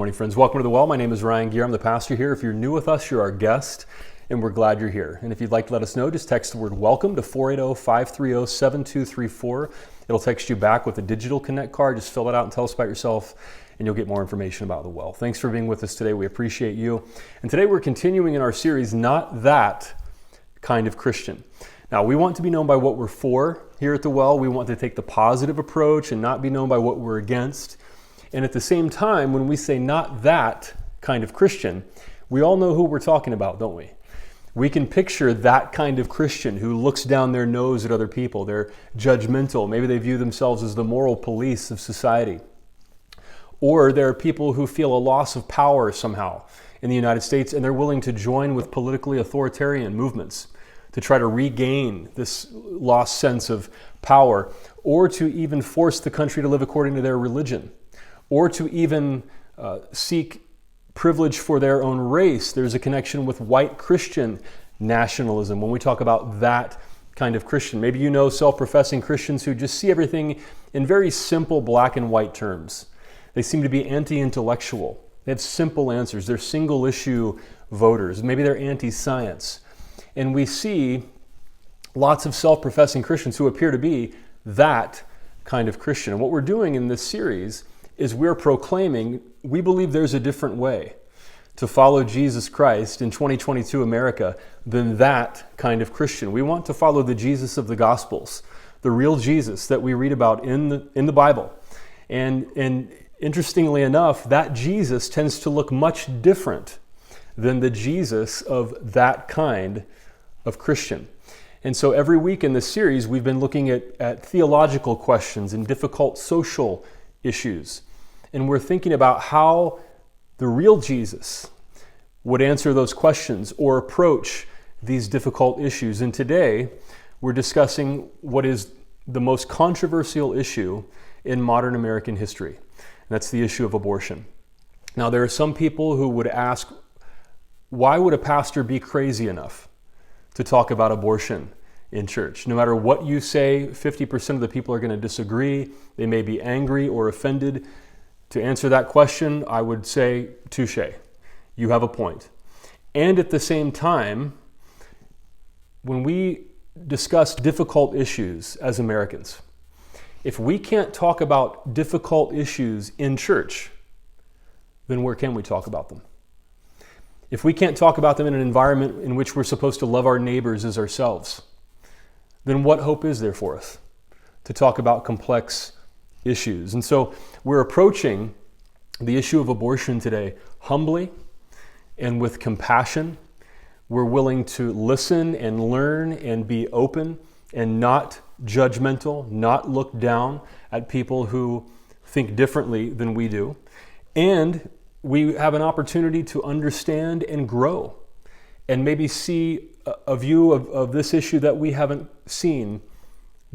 morning, friends. Welcome to The Well. My name is Ryan Gear. I'm the pastor here. If you're new with us, you're our guest, and we're glad you're here. And if you'd like to let us know, just text the word welcome to 480-530-7234. It'll text you back with a digital connect card. Just fill it out and tell us about yourself, and you'll get more information about The Well. Thanks for being with us today. We appreciate you. And today we're continuing in our series, Not That Kind of Christian. Now, we want to be known by what we're for here at The Well. We want to take the positive approach and not be known by what we're against. And at the same time, when we say not that kind of Christian, we all know who we're talking about, don't we? We can picture that kind of Christian who looks down their nose at other people. They're judgmental. Maybe they view themselves as the moral police of society. Or there are people who feel a loss of power somehow in the United States, and they're willing to join with politically authoritarian movements to try to regain this lost sense of power, or to even force the country to live according to their religion, or to even seek privilege for their own race. There's a connection with white Christian nationalism when we talk about that kind of Christian. Maybe you know self-professing Christians who just see everything in very simple black and white terms. They seem to be anti-intellectual. They have simple answers. They're single-issue voters. Maybe they're anti-science. And we see lots of self-professing Christians who appear to be that kind of Christian. And what we're doing in this series is we're proclaiming we believe there's a different way to follow Jesus Christ in 2022 America than that kind of Christian. We want to follow the Jesus of the Gospels, the real Jesus that we read about in the Bible. And interestingly enough, that Jesus tends to look much different than the Jesus of that kind of Christian. And so every week in this series, we've been looking at theological questions and difficult social issues. And we're thinking about how the real Jesus would answer those questions or approach these difficult issues. And today, we're discussing what is the most controversial issue in modern American history. And that's the issue of abortion. Now, there are some people who would ask, why would a pastor be crazy enough to talk about abortion in church? No matter what you say, 50% of the people are going to disagree. They may be angry or offended. To answer that question, I would say, touche. You have a point. And at the same time, when we discuss difficult issues as Americans, if we can't talk about difficult issues in church, then where can we talk about them? If we can't talk about them in an environment in which we're supposed to love our neighbors as ourselves, then what hope is there for us to talk about complex issues? And so we're approaching the issue of abortion today humbly and with compassion. We're willing to listen and learn and be open and not judgmental, not look down at people who think differently than we do. And we have an opportunity to understand and grow and maybe see a view of this issue that we haven't seen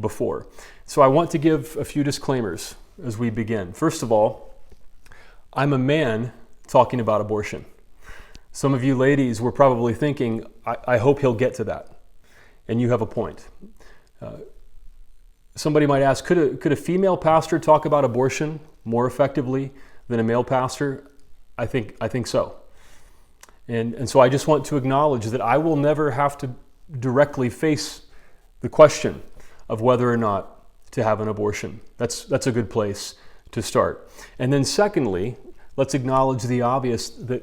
before. So I want to give a few disclaimers as we begin. First of all, I'm a man talking about abortion. Some of you ladies were probably thinking, I hope he'll get to that. And you have a point. Somebody might ask, could a female pastor talk about abortion more effectively than a male pastor? I think so. And so I just want to acknowledge that I will never have to directly face the question of whether or not to have an abortion. That's a good place to start. And then secondly, let's acknowledge the obvious that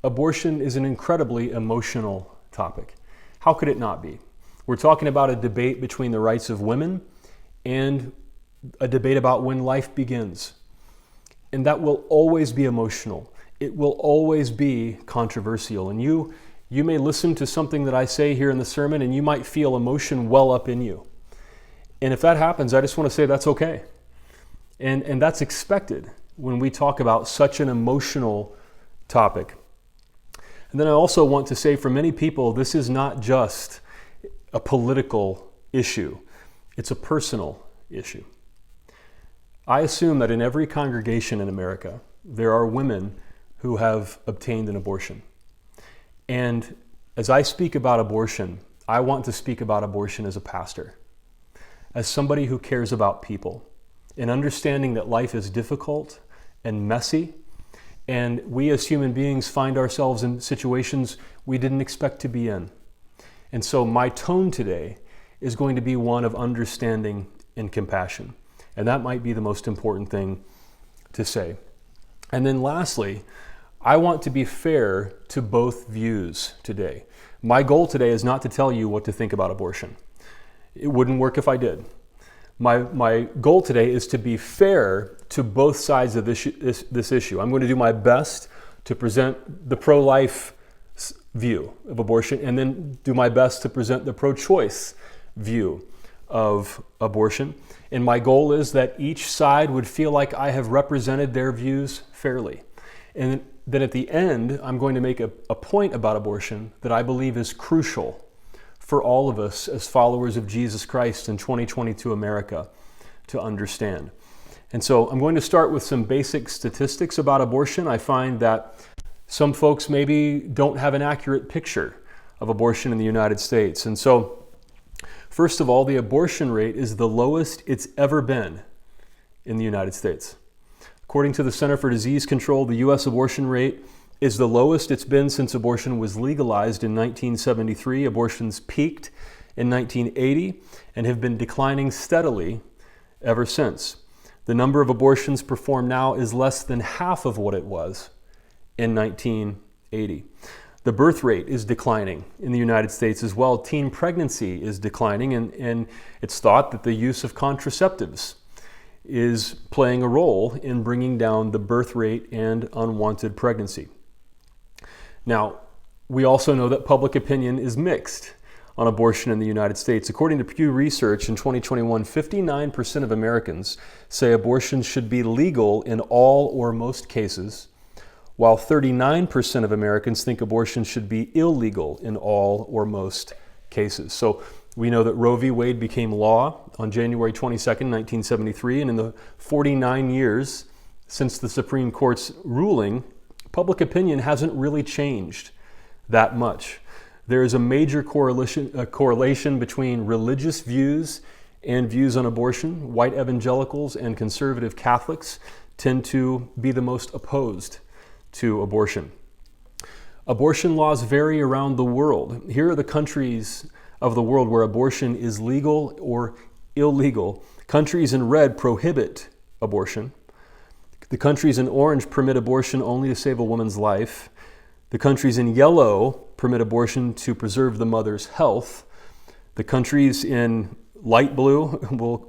abortion is an incredibly emotional topic. How could it not be? We're talking about a debate between the rights of women and a debate about when life begins. And that will always be emotional. It will always be controversial. And you may listen to something that I say here in the sermon and you might feel emotion well up in you. And if that happens, I just want to say that's okay. And that's expected when we talk about such an emotional topic. And then I also want to say for many people, this is not just a political issue. It's a personal issue. I assume that in every congregation in America, there are women who have obtained an abortion. And as I speak about abortion, I want to speak about abortion as a pastor, as somebody who cares about people, and understanding that life is difficult and messy, And we as human beings find ourselves in situations we didn't expect to be in. And so my tone today is going to be one of understanding and compassion. And that might be the most important thing to say. And then lastly, I want to be fair to both views today. My goal today is not to tell you what to think about abortion. It wouldn't work if I did. My goal today is to be fair to both sides of this issue. I'm going to do my best to present the pro-life view of abortion and then do my best to present the pro-choice view of abortion. And my goal is that each side would feel like I have represented their views fairly. And then at the end, I'm going to make a point about abortion that I believe is crucial for all of us as followers of Jesus Christ in 2022 America to understand. And so I'm going to start with some basic statistics about abortion. I find that some folks maybe don't have an accurate picture of abortion in the United States. And so, first of all, the abortion rate is the lowest it's ever been in the United States. According to the Center for Disease Control, the U.S. abortion rate is the lowest it's been since abortion was legalized in 1973. Abortions peaked in 1980 and have been declining steadily ever since. The number of abortions performed now is less than half of what it was in 1980. The birth rate is declining in the United States as well. Teen pregnancy is declining, and it's thought that the use of contraceptives is playing a role in bringing down the birth rate and unwanted pregnancy. Now, we also know that public opinion is mixed on abortion in the United States. According to Pew Research in 2021, 59% of Americans say abortion should be legal in all or most cases, while 39% of Americans think abortion should be illegal in all or most cases. So we know that Roe v. Wade became law on January 22nd, 1973, and in the 49 years since the Supreme Court's ruling, public opinion hasn't really changed that much. There is a major correlation between religious views and views on abortion. White evangelicals and conservative Catholics tend to be the most opposed to abortion. Abortion laws vary around the world. Here are the countries of the world where abortion is legal or illegal. Countries in red prohibit abortion. The countries in orange permit abortion only to save a woman's life. The countries in yellow permit abortion to preserve the mother's health. The countries in light blue,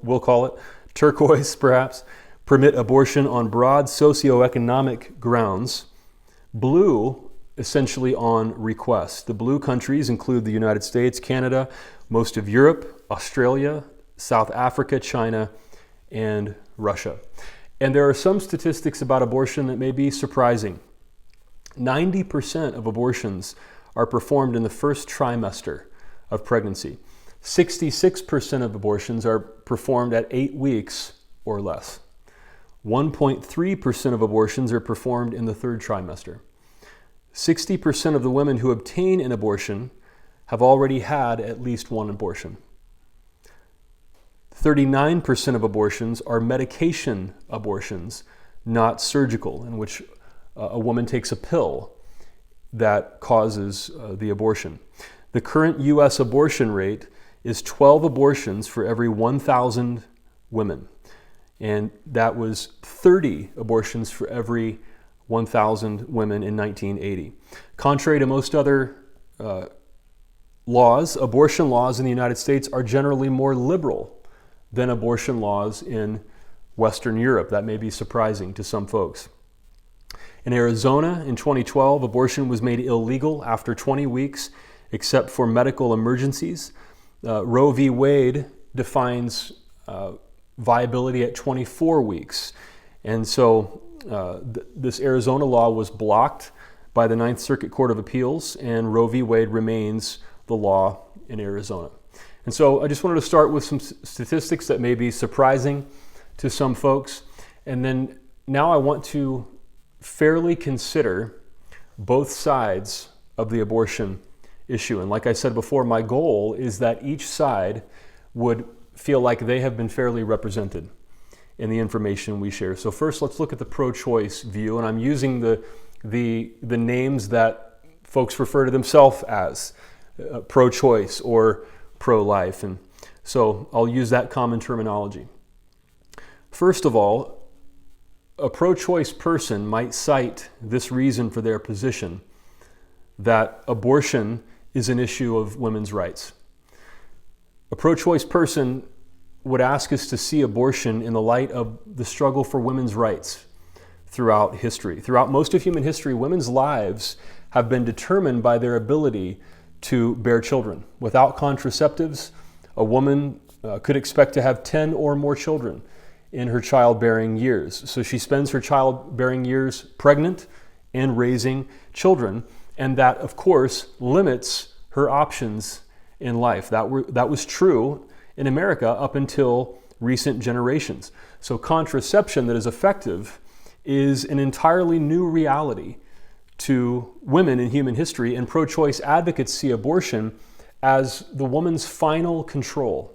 we'll call it, turquoise perhaps, permit abortion on broad socioeconomic grounds. Blue, essentially on request. The blue countries include the United States, Canada, most of Europe, Australia, South Africa, China, and Russia. And there are some statistics about abortion that may be surprising. 90% of abortions are performed in the first trimester of pregnancy. 66% of abortions are performed at 8 weeks or less. 1.3% of abortions are performed in the third trimester. 60% of the women who obtain an abortion have already had at least one abortion. 39% of abortions are medication abortions, not surgical, in which a woman takes a pill that causes the abortion. The current U.S. abortion rate is 12 abortions for every 1,000 women. And that was 30 abortions for every 1,000 women in 1980. Contrary to most other laws, abortion laws in the United States are generally more liberal than abortion laws in Western Europe. That may be surprising to some folks. In Arizona, in 2012, abortion was made illegal after 20 weeks, except for medical emergencies. Roe v. Wade defines viability at 24 weeks. And so this Arizona law was blocked by the Ninth Circuit Court of Appeals, and Roe v. Wade remains the law in Arizona. And so I just wanted to start with some statistics that may be surprising to some folks. And then now I want to fairly consider both sides of the abortion issue. And like I said before, my goal is that each side would feel like they have been fairly represented in the information we share. So first, let's look at the pro-choice view, and I'm using the names that folks refer to themselves as pro-choice or pro-life, and so I'll use that common terminology. First of all, a pro-choice person might cite this reason for their position, that abortion is an issue of women's rights. A pro-choice person would ask us to see abortion in the light of the struggle for women's rights throughout history. Throughout most of human history, women's lives have been determined by their ability to bear children. Without contraceptives, a woman could expect to have 10 or more children in her childbearing years. So she spends her childbearing years pregnant and raising children, and that, of course, limits her options in life. That was true in America up until recent generations. So contraception that is effective is an entirely new reality to women in human history, and pro-choice advocates see abortion as the woman's final control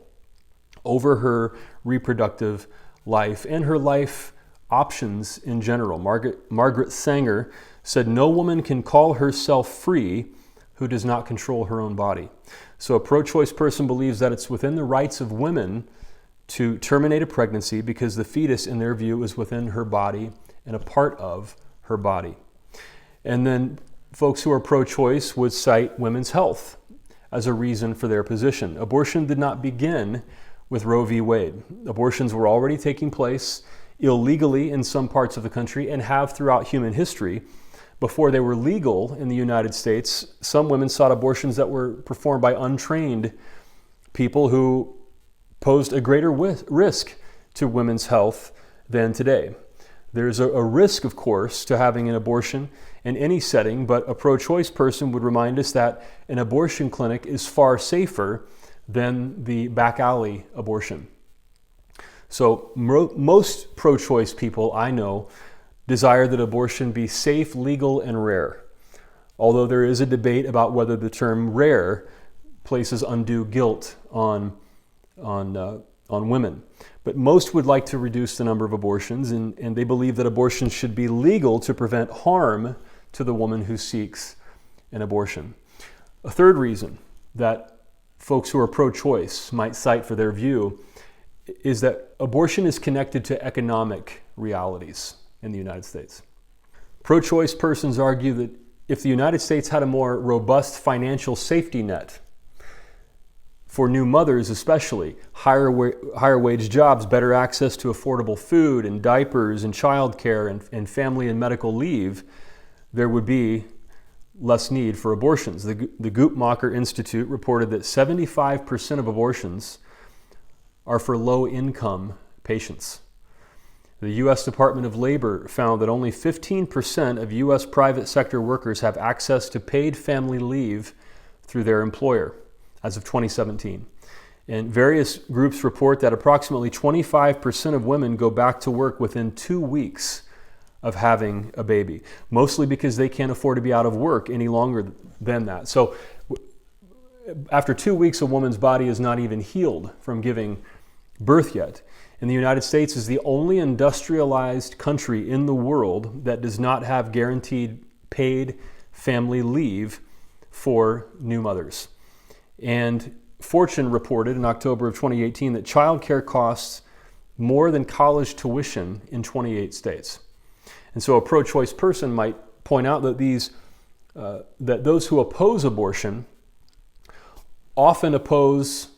over her reproductive life and her life options in general. Margaret Sanger said, "No woman can call herself free who does not control her own body." So a pro-choice person believes that it's within the rights of women to terminate a pregnancy because the fetus, in their view, is within her body and a part of her body. And then folks who are pro-choice would cite women's health as a reason for their position. Abortion did not begin with Roe v. Wade. Abortions were already taking place illegally in some parts of the country and have throughout human history. Before they were legal in the United States, some women sought abortions that were performed by untrained people who posed a greater risk to women's health than today. There's a risk, of course, to having an abortion in any setting, but a pro-choice person would remind us that an abortion clinic is far safer than the back alley abortion. So most pro-choice people I know desire that abortion be safe, legal, and rare. Although there is a debate about whether the term rare places undue guilt on women. But most would like to reduce the number of abortions, and they believe that abortion should be legal to prevent harm to the woman who seeks an abortion. A third reason that folks who are pro-choice might cite for their view is that abortion is connected to economic realities in the United States. Pro-choice persons argue that if the United States had a more robust financial safety net, for new mothers especially, higher wage jobs, better access to affordable food and diapers and childcare and family and medical leave, there would be less need for abortions. The Guttmacher Institute reported that 75% of abortions are for low-income patients. The U.S. Department of Labor found that only 15% of U.S. private sector workers have access to paid family leave through their employer as of 2017. And various groups report that approximately 25% of women go back to work within 2 weeks of having a baby, mostly because they can't afford to be out of work any longer than that. So after 2 weeks, a woman's body is not even healed from giving birth yet. And the United States is the only industrialized country in the world that does not have guaranteed paid family leave for new mothers. And Fortune reported in October of 2018 that childcare costs more than college tuition in 28 states. And so a pro-choice person might point out that that those who oppose abortion often oppose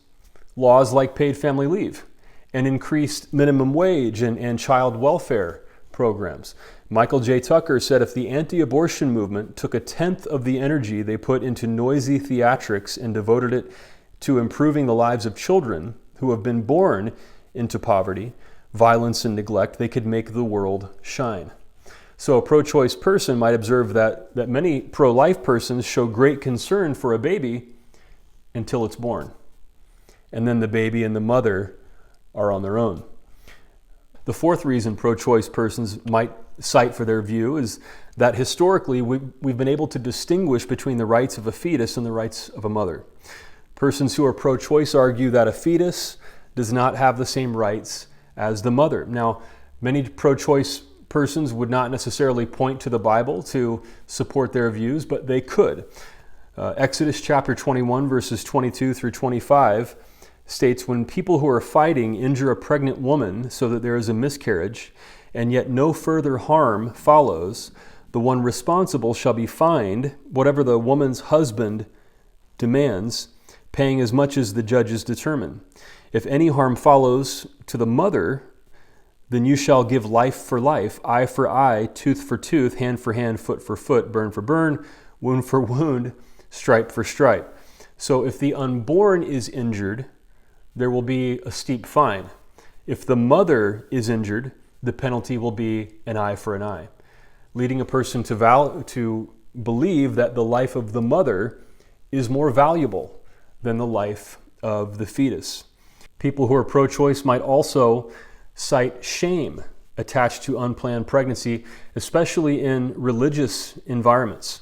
laws like paid family leave and increased minimum wage and child welfare programs. Michael J. Tucker said if the anti-abortion movement took a tenth of the energy they put into noisy theatrics and devoted it to improving the lives of children who have been born into poverty, violence, and neglect, they could make the world shine. So a pro-choice person might observe that many pro-life persons show great concern for a baby until it's born. And then the baby and the mother are on their own. The fourth reason pro-choice persons might cite for their view is that historically we've been able to distinguish between the rights of a fetus and the rights of a mother. Persons who are pro-choice argue that a fetus does not have the same rights as the mother. Now, many pro-choice persons would not necessarily point to the Bible to support their views, but they could. Exodus chapter 21, verses 22 through 25 states, when people who are fighting injure a pregnant woman so that there is a miscarriage, and yet no further harm follows, the one responsible shall be fined whatever the woman's husband demands, paying as much as the judges determine. If any harm follows to the mother, then you shall give life for life, eye for eye, tooth for tooth, hand for hand, foot for foot, burn for burn, wound for wound, stripe for stripe. So if the unborn is injured, there will be a steep fine. If the mother is injured, the penalty will be an eye for an eye, leading a person to believe that the life of the mother is more valuable than the life of the fetus. People who are pro-choice might also cite shame attached to unplanned pregnancy, especially in religious environments.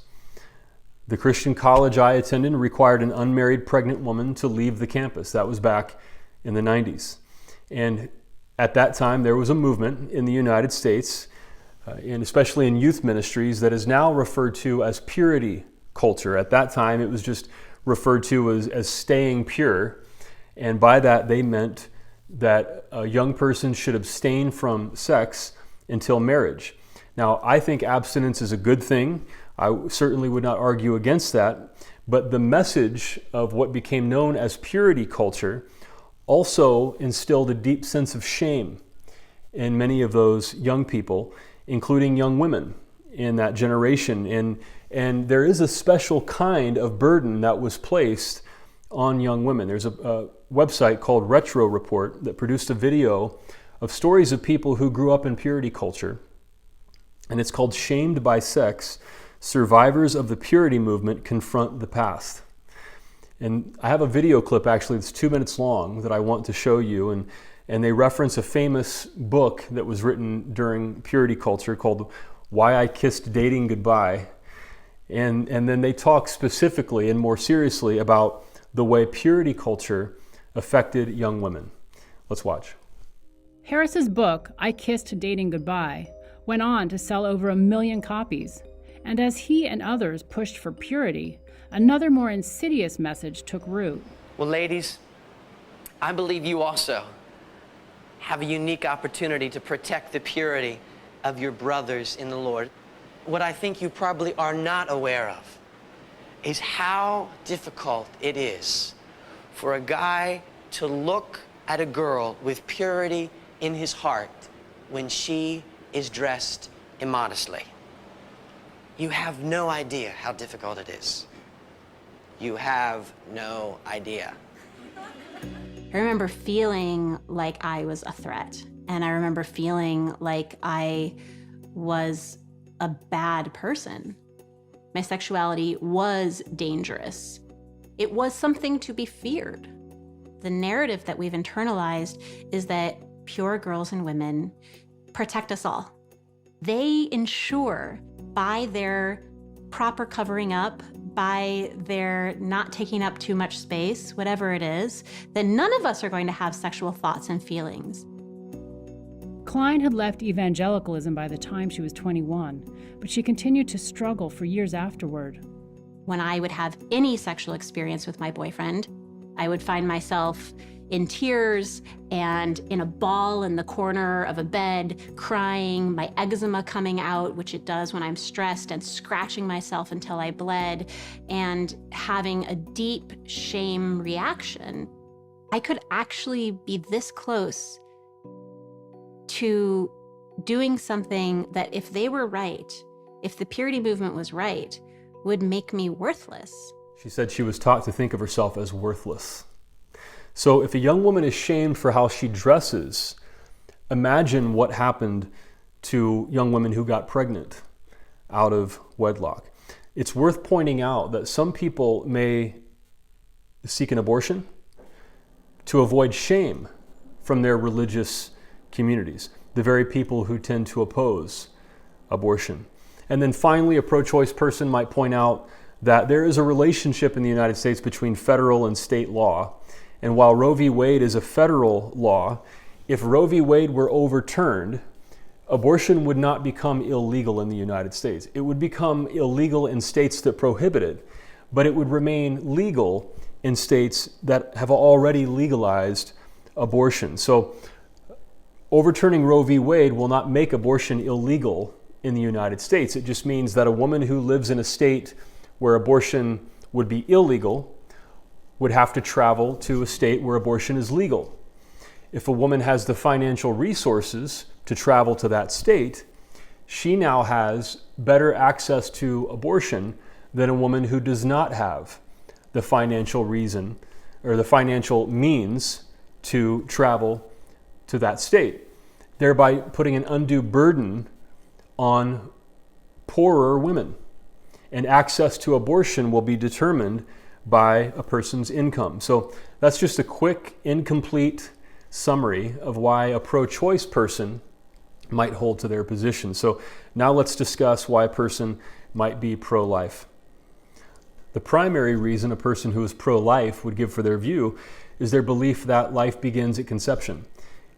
The Christian college I attended required an unmarried pregnant woman to leave the campus. That was back in the 90s. And at that time, there was a movement in the United States, and especially in youth ministries, that is now referred to as purity culture. At that time, it was just referred to as staying pure. And by that, they meant that a young person should abstain from sex until marriage. Now, I think abstinence is a good thing. I certainly would not argue against that. But the message of what became known as purity culture also instilled a deep sense of shame in many of those young people, including young women in that generation. And there is a special kind of burden that was placed on young women. There's a website called Retro Report that produced a video of stories of people who grew up in purity culture. And it's called Shamed by Sex, Survivors of the Purity Movement Confront the Past. And I have a video clip actually that's 2 minutes long that I want to show you. And they reference a famous book that was written during purity culture called Why I Kissed Dating Goodbye. And then they talk specifically and more seriously about the way purity culture affected young women. Let's watch. Harris's book, I Kissed Dating Goodbye, went on to sell over 1 million copies. And as he and others pushed for purity, another more insidious message took root. Well, ladies, I believe you also have a unique opportunity to protect the purity of your brothers in the Lord. What I think you probably are not aware of is how difficult it is for a guy to look at a girl with purity in his heart when she is dressed immodestly. You have no idea how difficult it is. You have no idea. I remember feeling like I was a threat, and I remember feeling like I was a bad person. My sexuality was dangerous. It was something to be feared. The narrative that we've internalized is that pure girls and women protect us all. They ensure by their proper covering up, by their not taking up too much space, whatever it is, that none of us are going to have sexual thoughts and feelings. Klein had left evangelicalism by the time she was 21, but she continued to struggle for years afterward. When I would have any sexual experience with my boyfriend, I would find myself in tears and in a ball in the corner of a bed, crying, my eczema coming out, which it does when I'm stressed, and scratching myself until I bled, and having a deep shame reaction. I could actually be this close to doing something that, if they were right, if the purity movement was right, would make me worthless. She said she was taught to think of herself as worthless. So if a young woman is shamed for how she dresses, imagine what happened to young women who got pregnant out of wedlock. It's worth pointing out that some people may seek an abortion to avoid shame from their religious communities, the very people who tend to oppose abortion. And then finally, a pro-choice person might point out that there is a relationship in the United States between federal and state law. And while Roe v. Wade is a federal law, if Roe v. Wade were overturned, abortion would not become illegal in the United States. It would become illegal in states that prohibit it, but it would remain legal in states that have already legalized abortion. So overturning Roe v. Wade will not make abortion illegal in the United States. It just means that a woman who lives in a state where abortion would be illegal would have to travel to a state where abortion is legal. If a woman has the financial resources to travel to that state, she now has better access to abortion than a woman who does not have the financial reason or the financial means to travel to that state, thereby putting an undue burden on poorer women. And access to abortion will be determined by a person's income. So that's just a quick, incomplete summary of why a pro-choice person might hold to their position. So now let's discuss why a person might be pro-life. The primary reason a person who is pro-life would give for their view is their belief that life begins at conception,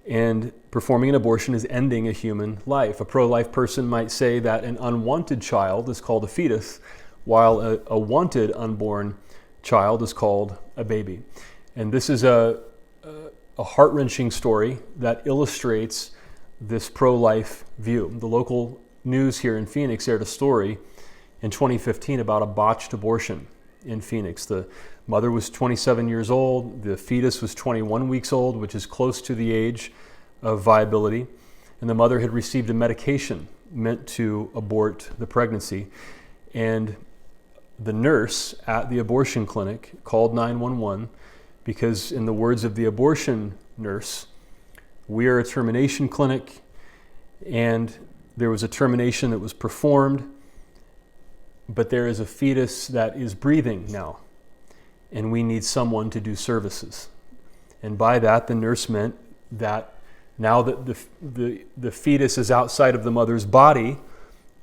and performing an abortion is ending a human life. A pro-life person might say that an unwanted child is called a fetus, while a wanted unborn child is called a baby. And this is a heart-wrenching story that illustrates this pro-life view. The local news here in Phoenix aired a story in 2015 about a botched abortion in Phoenix. The mother was 27 years old, the fetus was 21 weeks old, which is close to the age of viability, and the mother had received a medication meant to abort the pregnancy. And the nurse at the abortion clinic called 911 because, in the words of the abortion nurse, "We are a termination clinic, and there was a termination that was performed, but there is a fetus that is breathing now, and we need someone to do services." And by that, the nurse meant that now that the fetus is outside of the mother's body,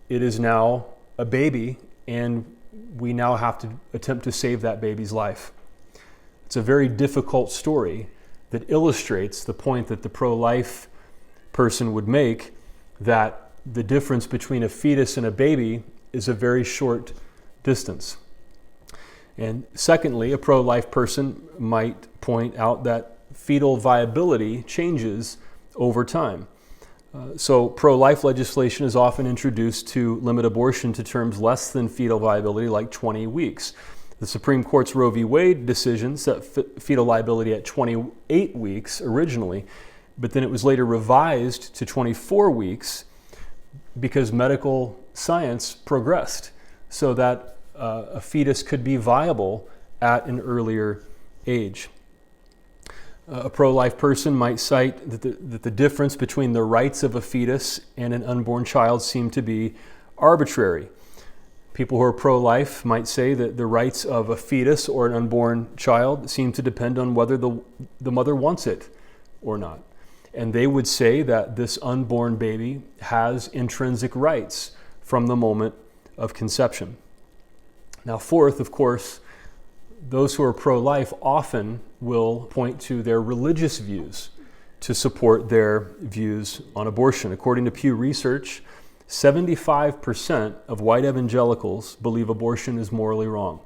it is now a baby, and we now have to attempt to save that baby's life. It's a very difficult story that illustrates the point that the pro-life person would make, that the difference between a fetus and a baby is a very short distance. And secondly, a pro-life person might point out that fetal viability changes over time. So pro-life legislation is often introduced to limit abortion to terms less than fetal viability, like 20 weeks. The Supreme Court's Roe v. Wade decision set fetal viability at 28 weeks originally, but then it was later revised to 24 weeks because medical science progressed so that a fetus could be viable at an earlier age. A pro-life person might cite that the difference between the rights of a fetus and an unborn child seem to be arbitrary. People who are pro-life might say that the rights of a fetus or an unborn child seem to depend on whether the mother wants it or not. And they would say that this unborn baby has intrinsic rights from the moment of conception. Now, fourth, of course, those who are pro-life often will point to their religious views to support their views on abortion. According to Pew Research, 75% of white evangelicals believe abortion is morally wrong.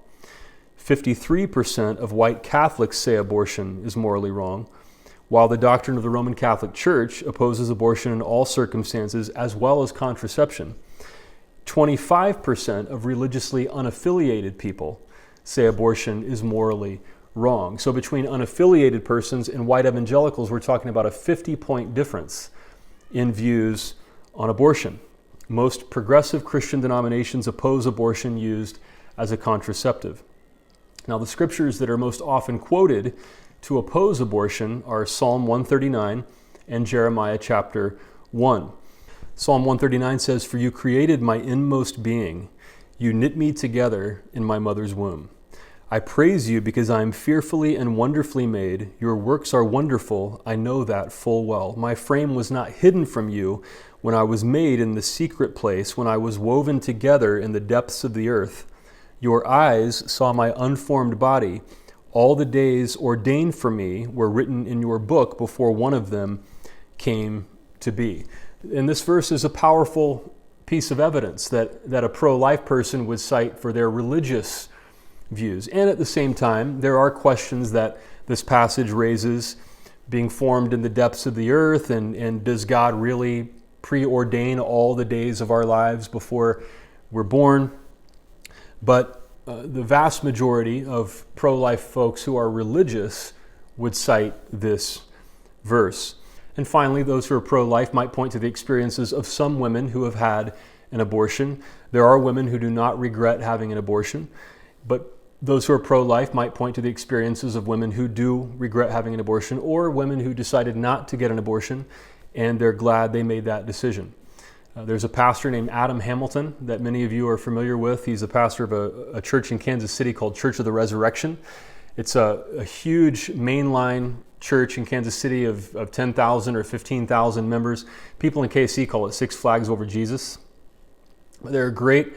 53% of white Catholics say abortion is morally wrong, while the doctrine of the Roman Catholic Church opposes abortion in all circumstances as well as contraception. 25% of religiously unaffiliated people say abortion is morally wrong. So between unaffiliated persons and white evangelicals, we're talking about a 50-point difference in views on abortion. Most progressive Christian denominations oppose abortion used as a contraceptive. Now, the scriptures that are most often quoted to oppose abortion are Psalm 139 and Jeremiah chapter 1. Psalm 139 says, "For you created my inmost being. You knit me together in my mother's womb. I praise you because I am fearfully and wonderfully made. Your works are wonderful. I know that full well. My frame was not hidden from you when I was made in the secret place, when I was woven together in the depths of the earth. Your eyes saw my unformed body. All the days ordained for me were written in your book before one of them came to be. And this verse is a powerful piece of evidence that a pro-life person would cite for their religious views. And at the same time, there are questions that this passage raises, being formed in the depths of the earth, and does God really preordain all the days of our lives before we're born? But the vast majority of pro-life folks who are religious would cite this verse. And finally, those who are pro-life might point to the experiences of some women who have had an abortion. There are women who do not regret having an abortion, but those who are pro-life might point to the experiences of women who do regret having an abortion, or women who decided not to get an abortion and they're glad they made that decision. There's a pastor named Adam Hamilton that many of you are familiar with. He's a pastor of a church in Kansas City called Church of the Resurrection. It's a huge mainline church in Kansas City of 10,000 or 15,000 members. People in KC call it Six Flags Over Jesus. They're a great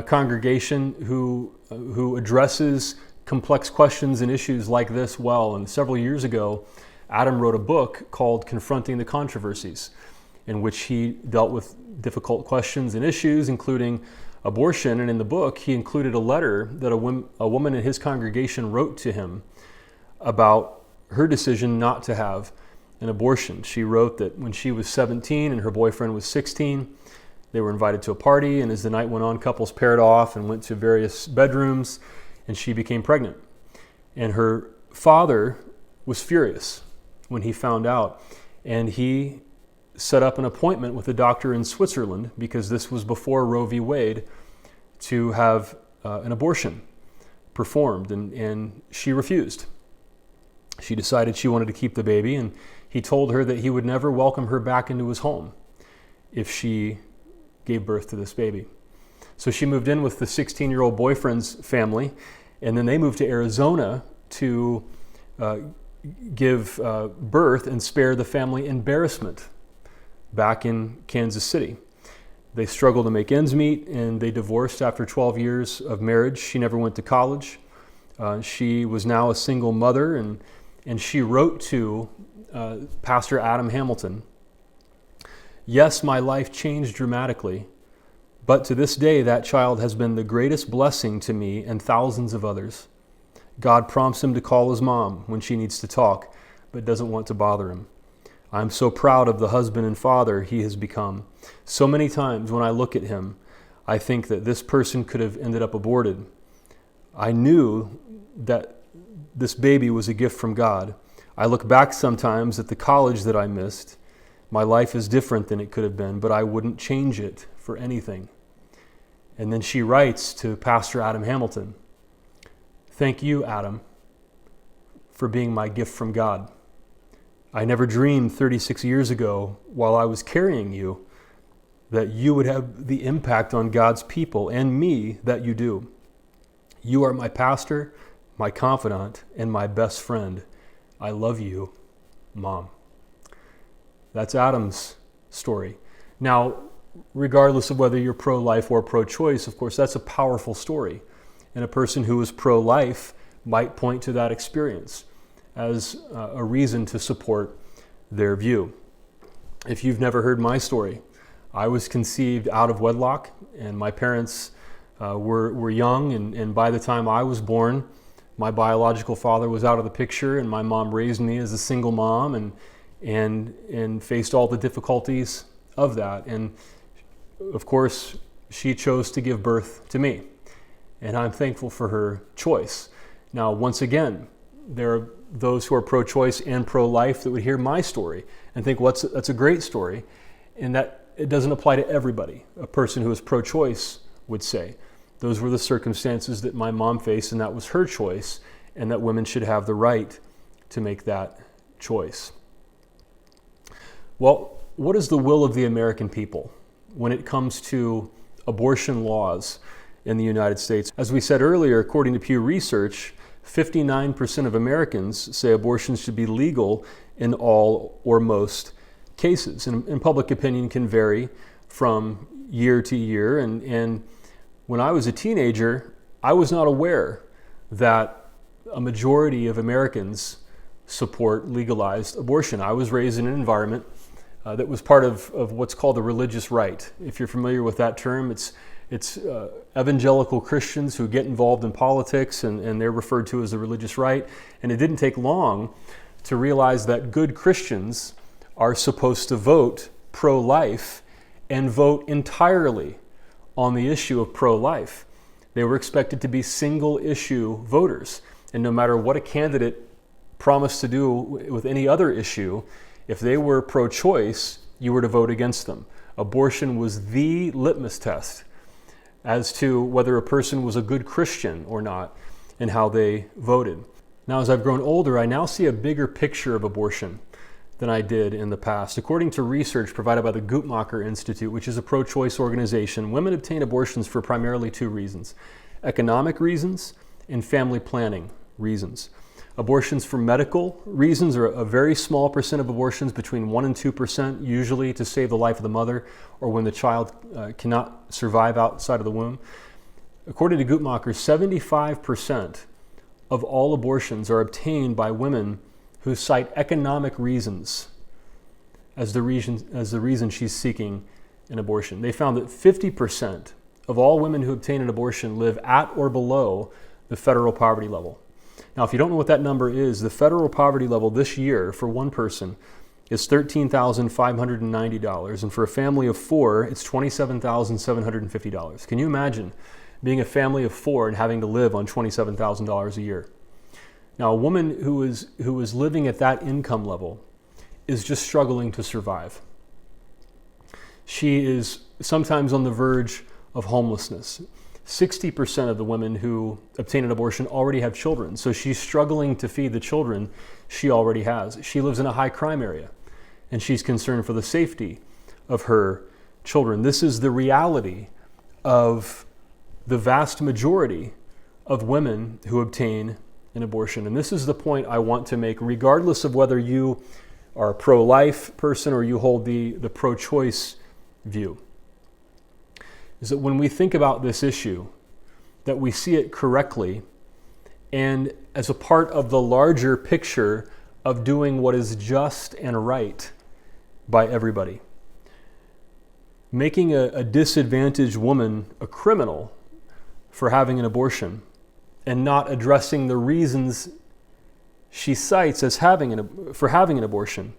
congregation who addresses complex questions and issues like this well. And several years ago, Adam wrote a book called Confronting the Controversies, in which he dealt with difficult questions and issues, including abortion. And in the book, he included a letter that a woman in his congregation wrote to him about her decision not to have an abortion. She wrote that when she was 17 and her boyfriend was 16, they were invited to a party, and as the night went on, couples paired off and went to various bedrooms, and she became pregnant. And her father was furious when he found out, and he set up an appointment with a doctor in Switzerland, because this was before Roe v. Wade, to have an abortion performed, and she refused. She decided she wanted to keep the baby, and he told her that he would never welcome her back into his home if she gave birth to this baby. So she moved in with the 16-year-old boyfriend's family, and then they moved to Arizona to give birth and spare the family embarrassment back in Kansas City. They struggled to make ends meet, and they divorced after 12 years of marriage. She never went to college. She was now a single mother, and she wrote to Pastor Adam Hamilton, "Yes, my life changed dramatically, but to this day that child has been the greatest blessing to me and thousands of others. God prompts him to call his mom when she needs to talk, but doesn't want to bother him. I'm so proud of the husband and father he has become. So many times when I look at him, I think that this person could have ended up aborted. I knew that this baby was a gift from God. I look back sometimes at the college that I missed. My life is different than it could have been, but I wouldn't change it for anything." And then she writes to Pastor Adam Hamilton, "Thank you, Adam, for being my gift from God. I never dreamed 36 years ago, while I was carrying you, that you would have the impact on God's people and me that you do. You are my pastor, my confidant, and my best friend. I love you, Mom." That's Adam's story. Now, regardless of whether you're pro-life or pro-choice, of course, that's a powerful story. And a person who is pro-life might point to that experience as a reason to support their view. If you've never heard my story, I was conceived out of wedlock, and my parents were young, and by the time I was born, my biological father was out of the picture, and my mom raised me as a single mom and faced all the difficulties of that. And of course, she chose to give birth to me, and I'm thankful for her choice. Now, once again, there are those who are pro-choice and pro-life that would hear my story and think, well, that's a great story, and that it doesn't apply to everybody. A person who is pro-choice would say, those were the circumstances that my mom faced, and that was her choice, and that women should have the right to make that choice. Well, what is the will of the American people when it comes to abortion laws in the United States? As we said earlier, according to Pew Research, 59% of Americans say abortion should be legal in all or most cases. And public opinion can vary from year to year. And when I was a teenager, I was not aware that a majority of Americans support legalized abortion. I was raised in an environment that was part of what's called the religious right. If you're familiar with that term, it's evangelical Christians who get involved in politics, and they're referred to as the religious right. And it didn't take long to realize that good Christians are supposed to vote pro-life and vote entirely on the issue of pro-life. They were expected to be single-issue voters. And no matter what a candidate promised to do with any other issue, if they were pro-choice, you were to vote against them. Abortion was the litmus test as to whether a person was a good Christian or not and how they voted. Now, as I've grown older, I now see a bigger picture of abortion than I did in the past. According to research provided by the Guttmacher Institute, which is a pro-choice organization, women obtain abortions for primarily two reasons: economic reasons and family planning reasons. Abortions for medical reasons are a very small percent of abortions, between 1% and 2%, usually to save the life of the mother or when the child cannot survive outside of the womb. According to Guttmacher, 75% of all abortions are obtained by women who cite economic reasons as the reason she's seeking an abortion. They found that 50% of all women who obtain an abortion live at or below the federal poverty level. Now, if you don't know what that number is, the federal poverty level this year for one person is $13,590, and for a family of four, it's $27,750. Can you imagine being a family of four and having to live on $27,000 a year? Now, a woman who is living at that income level is just struggling to survive. She is sometimes on the verge of homelessness. 60% of the women who obtain an abortion already have children, so she's struggling to feed the children she already has. She lives in a high crime area, and she's concerned for the safety of her children. This is the reality of the vast majority of women who obtain an abortion. And this is the point I want to make, regardless of whether you are a pro-life person or you hold the pro-choice view, is that when we think about this issue, that we see it correctly and as a part of the larger picture of doing what is just and right by everybody. Making a disadvantaged woman a criminal for having an abortion and not addressing the reasons she cites as for having an abortion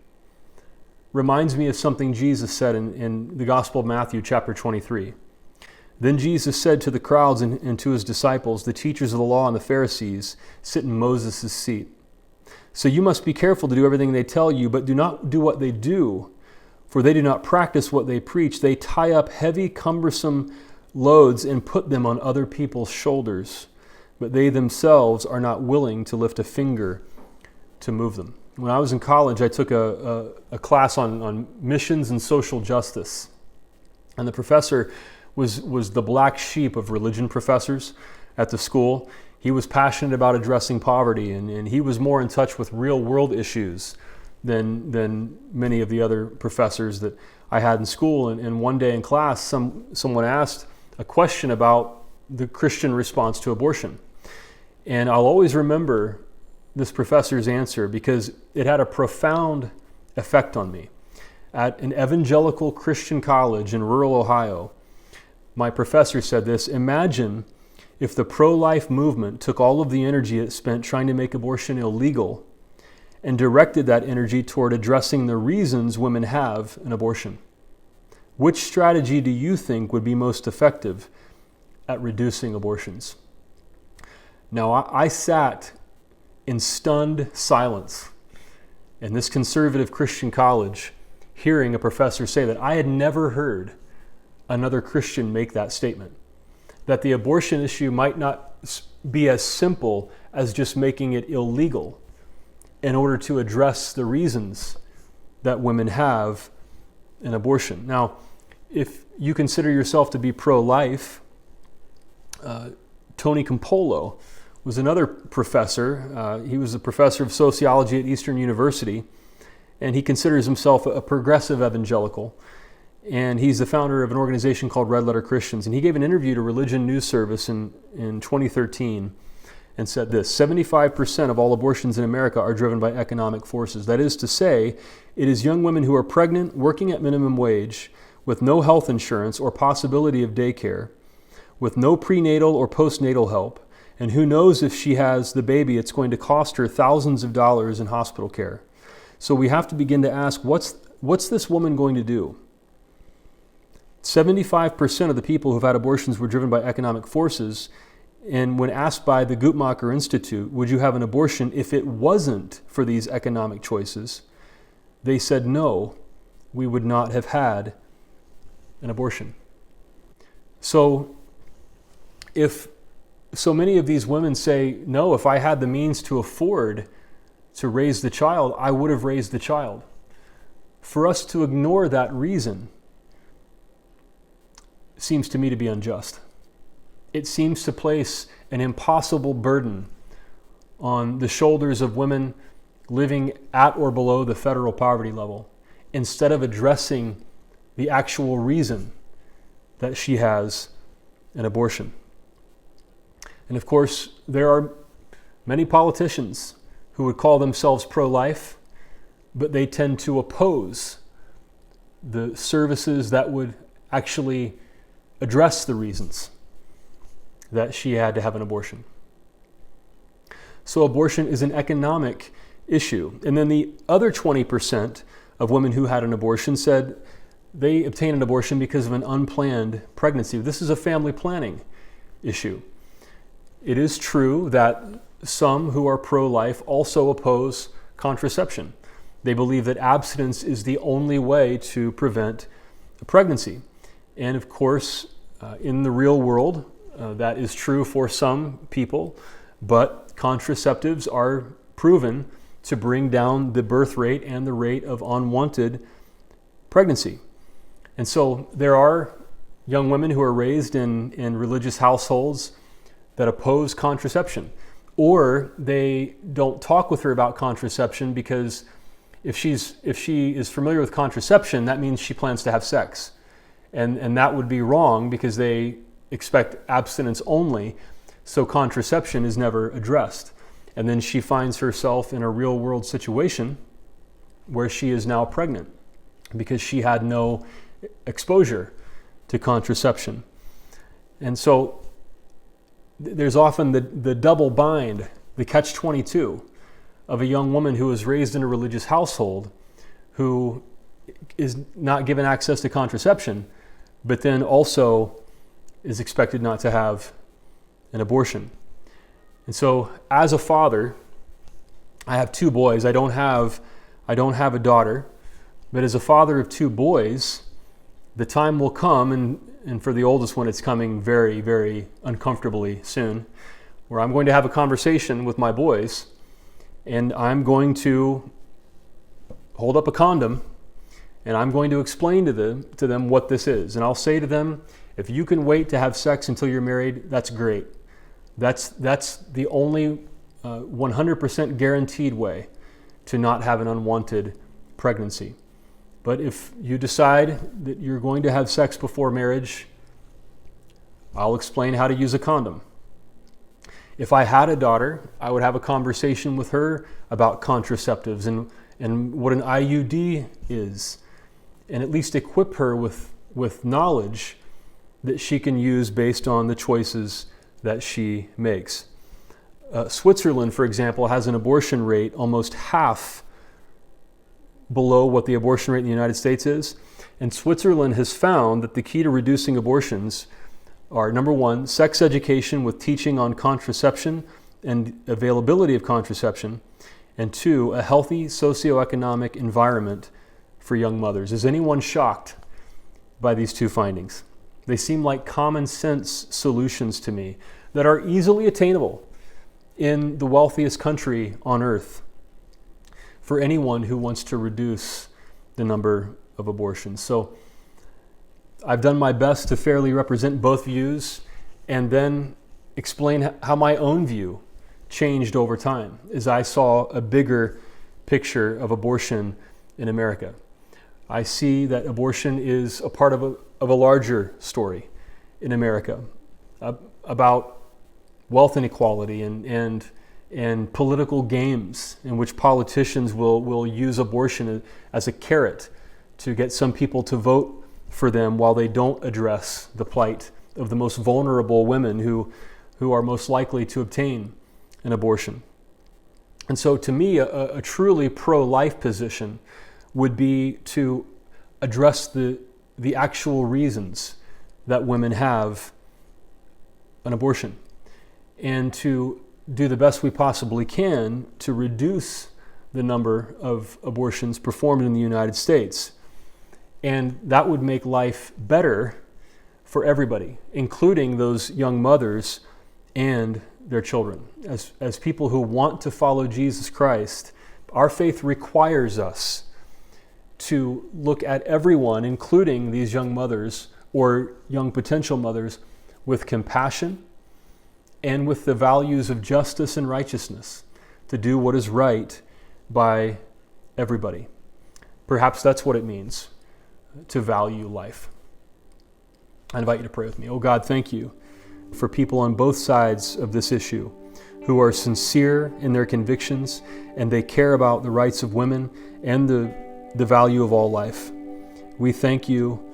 reminds me of something Jesus said in the Gospel of Matthew, chapter 23. Then Jesus said to the crowds and to his disciples, "The teachers of the law and the Pharisees sit in Moses' seat. So you must be careful to do everything they tell you, but do not do what they do, for they do not practice what they preach. They tie up heavy, cumbersome loads and put them on other people's shoulders, but they themselves are not willing to lift a finger to move them." When I was in college, I took a class on missions and social justice, and the professor was the black sheep of religion professors at the school. He was passionate about addressing poverty, and he was more in touch with real world issues than many of the other professors that I had in school. And one day in class, someone asked a question about the Christian response to abortion. And I'll always remember this professor's answer because it had a profound effect on me. At an evangelical Christian college in rural Ohio, my professor said this: "Imagine if the pro-life movement took all of the energy it spent trying to make abortion illegal and directed that energy toward addressing the reasons women have an abortion. Which strategy do you think would be most effective at reducing abortions?" Now, I sat in stunned silence in this conservative Christian college, hearing a professor say that. I had never heard another Christian make that statement, that the abortion issue might not be as simple as just making it illegal in order to address the reasons that women have an abortion. Now, if you consider yourself to be pro-life, Tony Campolo was another professor. He was a professor of sociology at Eastern University, and he considers himself a progressive evangelical. And he's the founder of an organization called Red Letter Christians. And he gave an interview to Religion News Service in 2013. and said this: 75% of all abortions in America are driven by economic forces. That is to say, it is young women who are pregnant, working at minimum wage, with no health insurance or possibility of daycare, with no prenatal or postnatal help, and who knows if she has the baby, it's going to cost her thousands of dollars in hospital care. So we have to begin to ask, what's this woman going to do? 75% of the people who've had abortions were driven by economic forces. And when asked by the Guttmacher Institute, would you have an abortion if it wasn't for these economic choices? They said no, we would not have had an abortion. So if so many of these women say, no, if I had the means to afford to raise the child, I would have raised the child. For us to ignore that reason seems to me to be unjust. It seems to place an impossible burden on the shoulders of women living at or below the federal poverty level, instead of addressing the actual reason that she has an abortion. And of course, there are many politicians who would call themselves pro-life, but they tend to oppose the services that would actually address the reasons that she had to have an abortion. So abortion is an economic issue. And then the other 20% of women who had an abortion said they obtained an abortion because of an unplanned pregnancy. This is a family planning issue. It is true that some who are pro-life also oppose contraception. They believe that abstinence is the only way to prevent a pregnancy. And of course, in the real world, that is true for some people, but contraceptives are proven to bring down the birth rate and the rate of unwanted pregnancy. And so there are young women who are raised in religious households that oppose contraception, or they don't talk with her about contraception because if she is familiar with contraception, that means she plans to have sex. And that would be wrong because they expect abstinence only, so contraception is never addressed. And then she finds herself in a real world situation where she is now pregnant because she had no exposure to contraception. And so there's often the double bind, the catch-22 of a young woman who is raised in a religious household who is not given access to contraception, but then also is expected not to have an abortion. And so as a father, I have two boys. I don't have a daughter, but as a father of two boys, the time will come, and for the oldest one, it's coming very, very uncomfortably soon, where I'm going to have a conversation with my boys, and I'm going to hold up a condom, and I'm going to explain to them what this is. And I'll say to them, if you can wait to have sex until you're married, that's great. That's the only 100% guaranteed way to not have an unwanted pregnancy. But if you decide that you're going to have sex before marriage, I'll explain how to use a condom. If I had a daughter, I would have a conversation with her about contraceptives and what an IUD is, and at least equip her with knowledge that she can use based on the choices that she makes. Switzerland, for example, has an abortion rate almost half below what the abortion rate in the United States is. And Switzerland has found that the key to reducing abortions are, number one, sex education with teaching on contraception and availability of contraception, and two, a healthy socioeconomic environment for young mothers. Is anyone shocked by these two findings? They seem like common sense solutions to me that are easily attainable in the wealthiest country on earth for anyone who wants to reduce the number of abortions. So I've done my best to fairly represent both views and then explain how my own view changed over time as I saw a bigger picture of abortion in America. I see that abortion is a part of a larger story in America about wealth inequality and political games in which politicians will use abortion as a carrot to get some people to vote for them while they don't address the plight of the most vulnerable women who are most likely to obtain an abortion. And so to me, a truly pro-life position would be to address the actual reasons that women have an abortion, and to do the best we possibly can to reduce the number of abortions performed in the United States. And that would make life better for everybody, including those young mothers and their children. As people who want to follow Jesus Christ, our faith requires us to look at everyone, including these young mothers or young potential mothers, with compassion and with the values of justice and righteousness, to do what is right by everybody. Perhaps that's what it means to value life. I invite you to pray with me. Oh God, thank you for people on both sides of this issue who are sincere in their convictions, and they care about the rights of women and the value of all life. We thank you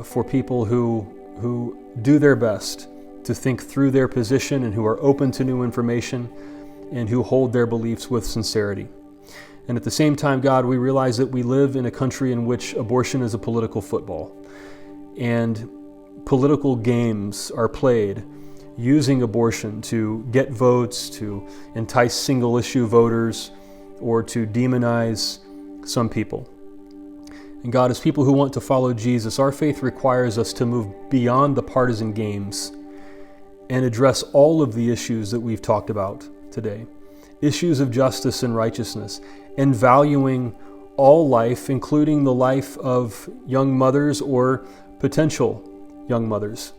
for people who do their best to think through their position and who are open to new information and who hold their beliefs with sincerity. And at the same time, God, we realize that we live in a country in which abortion is a political football, and political games are played using abortion to get votes, to entice single-issue voters, or to demonize some people. And God, as people who want to follow Jesus, our faith requires us to move beyond the partisan games and address all of the issues that we've talked about today. Issues of justice and righteousness, and valuing all life, including the life of young mothers or potential young mothers,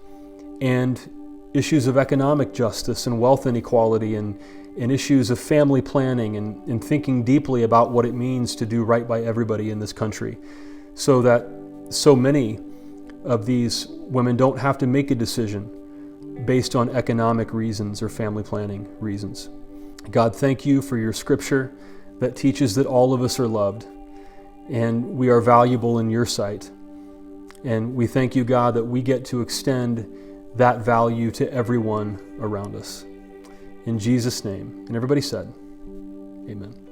and issues of economic justice and wealth inequality, and issues of family planning, and thinking deeply about what it means to do right by everybody in this country, so that so many of these women don't have to make a decision based on economic reasons or family planning reasons. God, thank you for your scripture that teaches that all of us are loved and we are valuable in your sight. And we thank you, God, that we get to extend that value to everyone around us. In Jesus' name. And everybody said, amen.